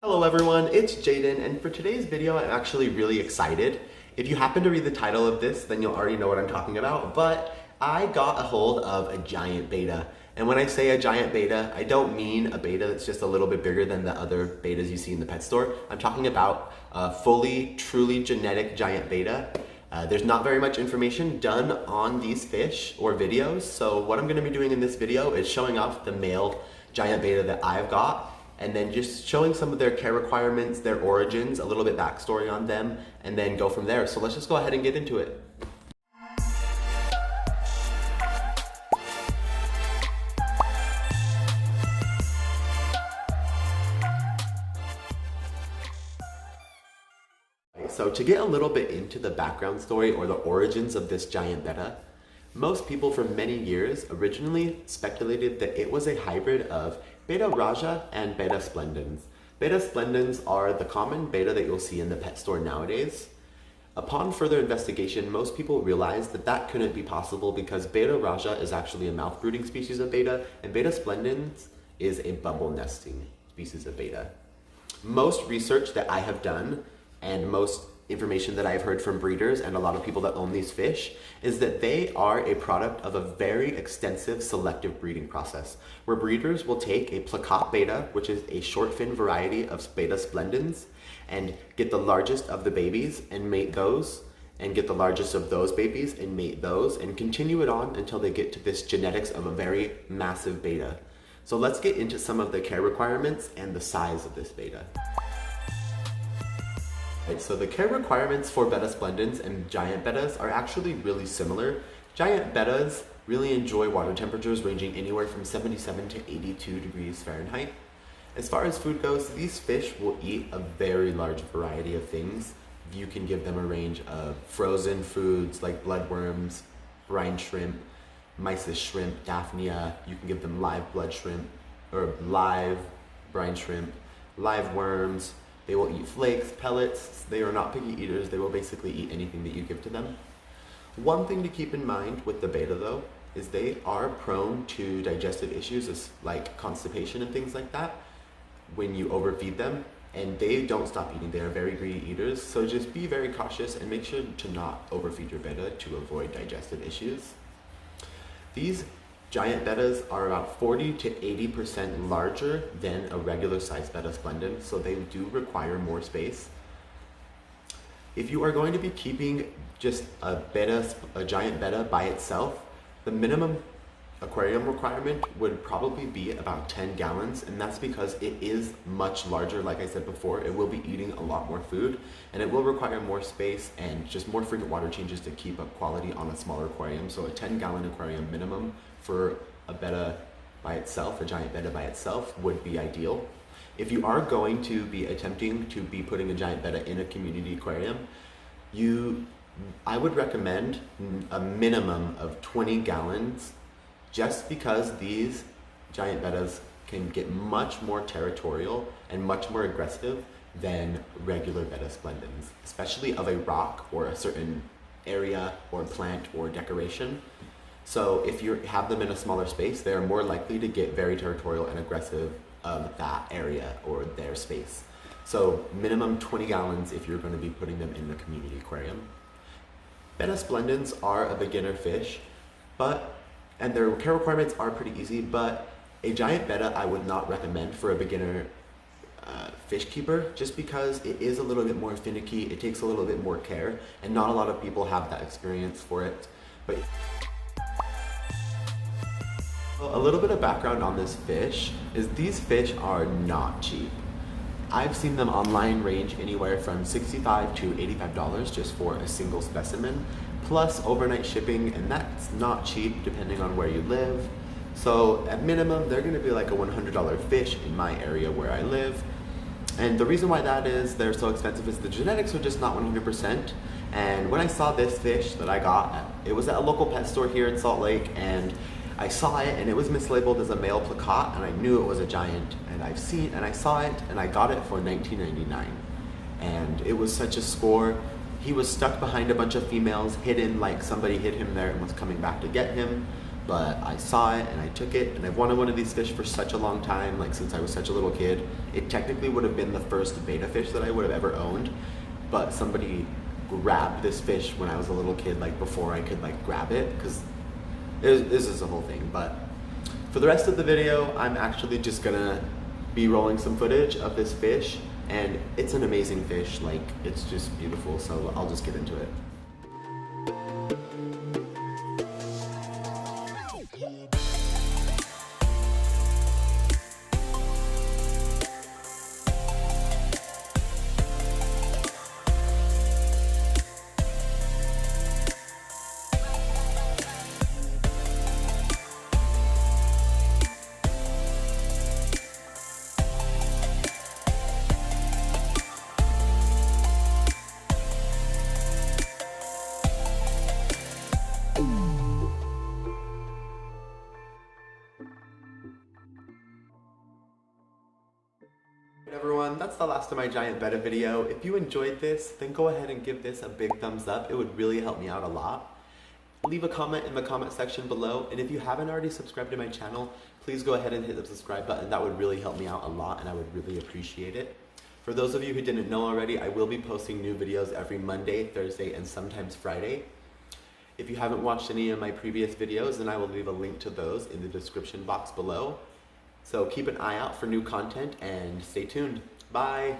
Hello everyone, it's Jaden, and for today's video I'm actually really excited. If you happen to read the title of this, then you'll already know what I'm talking about, but I got a hold of a giant beta. And when I say a giant beta, I don't mean a beta that's just a little bit bigger than the other betas you see in the pet store. I'm talking about a fully, truly genetic giant beta. There's not very much information done on these fish or videos, so what I'm going to be doing in this video is showing off the male giant beta that I've got, and then just showing some of their care requirements, their origins, a little bit backstory on them, and then go from there. So let's just go ahead and get into it. So to get a little bit into the background story or the origins of this giant betta, most people for many years originally speculated that it was a hybrid of Beta Raja and Beta Splendens. Beta Splendens are the common beta that you'll see in the pet store nowadays. Upon further investigation, most people realized that that couldn't be possible because Beta Raja is actually a mouth brooding species of beta, and Beta Splendens is a bubble nesting species of beta. Most research that I have done and most information that I've heard from breeders and a lot of people that own these fish is that they are a product of a very extensive selective breeding process where breeders will take a plakat beta, which is a short fin variety of Beta Splendens, and get the largest of the babies and mate those, and get the largest of those babies and mate those, and continue it on until they get to this genetics of a very massive beta. So let's get into some of the care requirements and the size of this beta. Right, so the care requirements for Beta Splendens and giant bettas are actually really similar. Giant bettas really enjoy water temperatures ranging anywhere from 77 to 82 degrees Fahrenheit. As far as food goes, these fish will eat a very large variety of things. You can give them a range of frozen foods like bloodworms, brine shrimp, mysis shrimp, daphnia. You can give them live blood shrimp or live brine shrimp, live worms. They will eat flakes, pellets. They are not picky eaters. They will basically eat anything that you give to them. One thing to keep in mind with the beta though, is they are prone to digestive issues like constipation and things like that when you overfeed them, and they don't stop eating. They are very greedy eaters, so just be very cautious and make sure to not overfeed your beta to avoid digestive issues. These giant bettas are about 40 to 80% larger than a regular sized Beta Splendens, so they do require more space. If you are going to be keeping just a giant betta by itself, the minimum aquarium requirement would probably be about 10 gallons, and that's because it is much larger. Like I said before, it will be eating a lot more food, and it will require more space and just more frequent water changes to keep up quality on a smaller aquarium. So a 10-gallon aquarium minimum for a betta by itself, a giant betta by itself, would be ideal. If you are going to be attempting to be putting a giant betta in a community aquarium, I would recommend a minimum of 20 gallons, just because these giant bettas can get much more territorial and much more aggressive than regular Beta Splendens, especially of a rock or a certain area or plant or decoration. So if you have them in a smaller space, they are more likely to get very territorial and aggressive of that area or their space. So minimum 20 gallons if you're going to be putting them in the community aquarium. Beta Splendens are a beginner fish, and their care requirements are pretty easy, but a giant betta I would not recommend for a beginner fish keeper, just because it is a little bit more finicky, it takes a little bit more care, and not a lot of people have that experience for it. But a little bit of background on this fish is these fish are not cheap. I've seen them online range anywhere from $65 to $85 just for a single specimen, plus overnight shipping, and that's not cheap depending on where you live. So at minimum, they're gonna be like a $100 fish in my area where I live. And the reason why that is they're so expensive is the genetics are just not 100%. And when I saw this fish that I got, it was at a local pet store here in Salt Lake, and I saw it and it was mislabeled as a male plakat, and I knew it was a giant, and I saw it and I got it for $19.99. And it was such a score. He was stuck behind a bunch of females, hidden like somebody hid him there and was coming back to get him. but I saw it and I took it, and I've wanted one of these fish for such a long time, like since I was such a little kid. It technically would have been the first betta fish that I would have ever owned, but somebody grabbed this fish when I was a little kid, like before I could like grab it, because this is a whole thing. But for the rest of the video, I'm actually just gonna be rolling some footage of this fish, and it's an amazing fish, like it's just beautiful, so I'll just get into it. Everyone, that's the last of my giant betta video. If you enjoyed this, then go ahead and give this a big thumbs up. It would really help me out a lot. Leave a comment in the comment section below, and if you haven't already subscribed to my channel, please go ahead and hit the subscribe button. That would really help me out a lot, and I would really appreciate it. For those of you who didn't know already, I will be posting new videos every Monday, Thursday, and sometimes Friday. If you haven't watched any of my previous videos, then I will leave a link to those in the description box below. So keep an eye out for new content and stay tuned. Bye!